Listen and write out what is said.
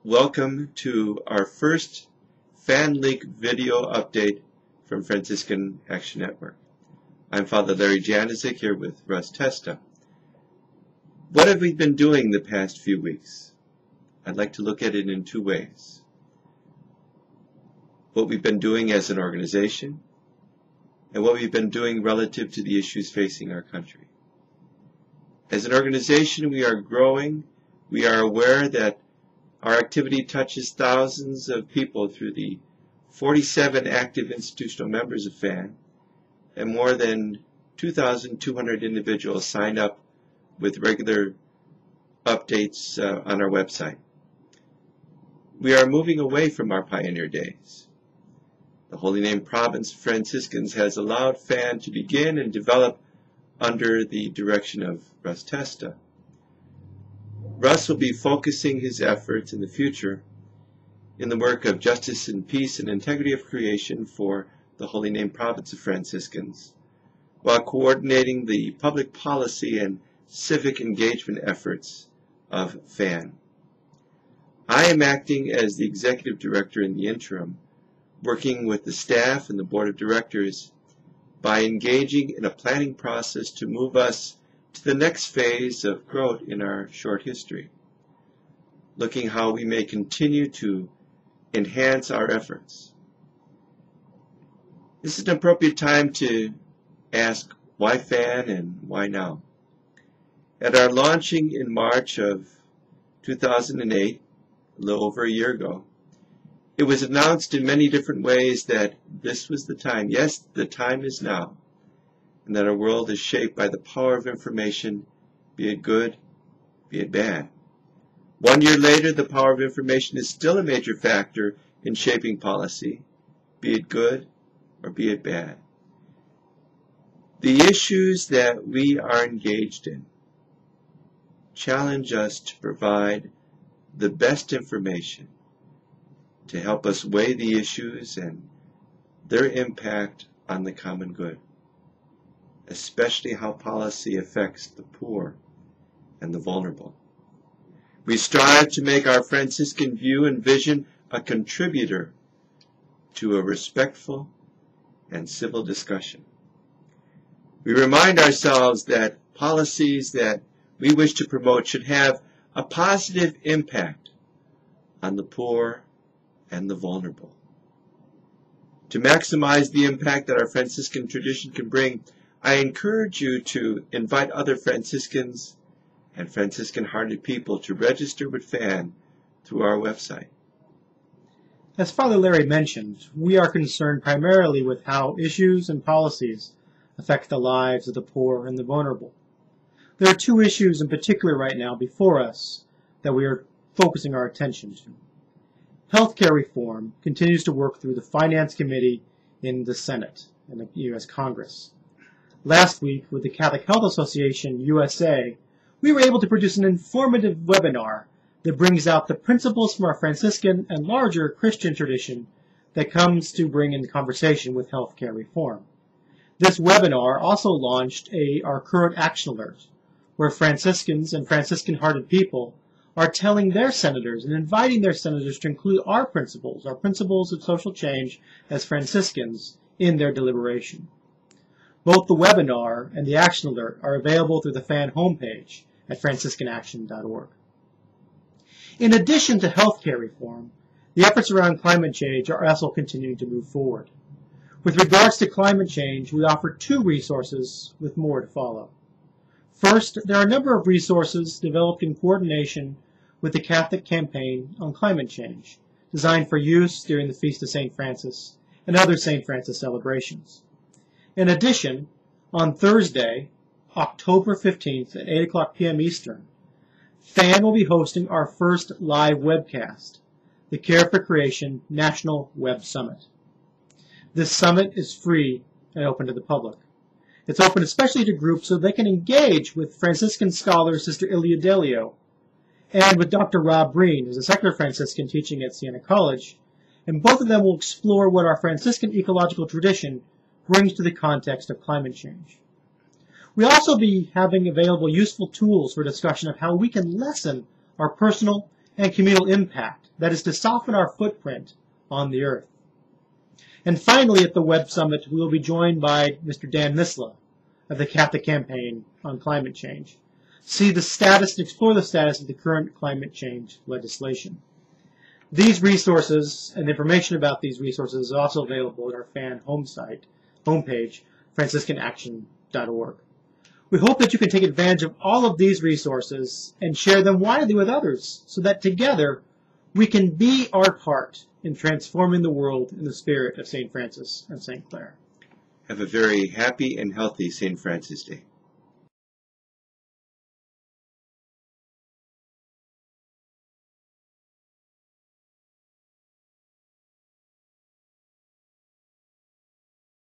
Welcome to our first FANLink video update from Franciscan Action Network. I'm Father Larry Janezic here with Russ Testa. What have we been doing the past few weeks? I'd like to look at it in two ways. What we've been doing as an organization and what we've been doing relative to the issues facing our country. As an organization, we are growing. We are aware that our activity touches thousands of people through the 47 active institutional members of FAN, and more than 2,200 individuals signed up with regular updates on our website. We are moving away from our pioneer days. The Holy Name Province of Franciscans has allowed FAN to begin and develop under the direction of Russ Testa. Russ will be focusing his efforts in the future in the work of justice and peace and integrity of creation for the Holy Name Province of Franciscans, while coordinating the public policy and civic engagement efforts of FAN. I am acting as the executive director in the interim, working with the staff and the board of directors by engaging in a planning process to move us to the next phase of growth in our short history, looking how we may continue to enhance our efforts. This is an appropriate time to ask why FAN and why now. At our launching in March of 2008, a little over a year ago, it was announced in many different ways that this was the time. Yes, the time is now. And that our world is shaped by the power of information, be it good, be it bad. 1 year later, the power of information is still a major factor in shaping policy, be it good or be it bad. The issues that we are engaged in challenge us to provide the best information to help us weigh the issues and their impact on the common good, especially how policy affects the poor and the vulnerable. We strive to make our Franciscan view and vision a contributor to a respectful and civil discussion. We remind ourselves that policies that we wish to promote should have a positive impact on the poor and the vulnerable. To maximize the impact that our Franciscan tradition can bring, I encourage you to invite other Franciscans and Franciscan-hearted people to register with FAN through our website. As Father Larry mentioned, we are concerned primarily with how issues and policies affect the lives of the poor and the vulnerable. There are two issues in particular right now before us that we are focusing our attention to. Healthcare reform continues to work through the Finance Committee in the Senate and the U.S. Congress. Last week, with the Catholic Health Association USA, we were able to produce an informative webinar that brings out the principles from our Franciscan and larger Christian tradition that comes to bring in conversation with healthcare reform. This webinar also launched our current action alert, where Franciscans and Franciscan-hearted people are telling their senators and inviting their senators to include our principles of social change as Franciscans in their deliberation. Both the webinar and the action alert are available through the FAN homepage at franciscanaction.org. In addition to healthcare reform, the efforts around climate change are also continuing to move forward. With regards to climate change, we offer two resources with more to follow. First, there are a number of resources developed in coordination with the Catholic Campaign on Climate Change, designed for use during the Feast of St. Francis and other St. Francis celebrations. In addition, on Thursday, October 15th at 8 o'clock p.m. Eastern, FAN will be hosting our first live webcast, the Care for Creation National Web Summit. This summit is free and open to the public. It's open especially to groups so they can engage with Franciscan scholar Sister Ilia Delio and with Dr. Rob Breen, who's a secular Franciscan teaching at Siena College, and both of them will explore what our Franciscan ecological tradition brings to the context of climate change. We'll also be having available useful tools for discussion of how we can lessen our personal and communal impact that is to soften our footprint on the earth. And finally, at the Web Summit, we will be joined by Mr. Dan Misla of the Catholic Campaign on Climate Change. See the status and explore the status of the current climate change legislation. These resources and information about these resources is also available at our FAN homepage, franciscanaction.org. We hope that you can take advantage of all of these resources and share them widely with others so that together we can be our part in transforming the world in the spirit of St. Francis and St. Clare. Have a very happy and healthy St. Francis Day.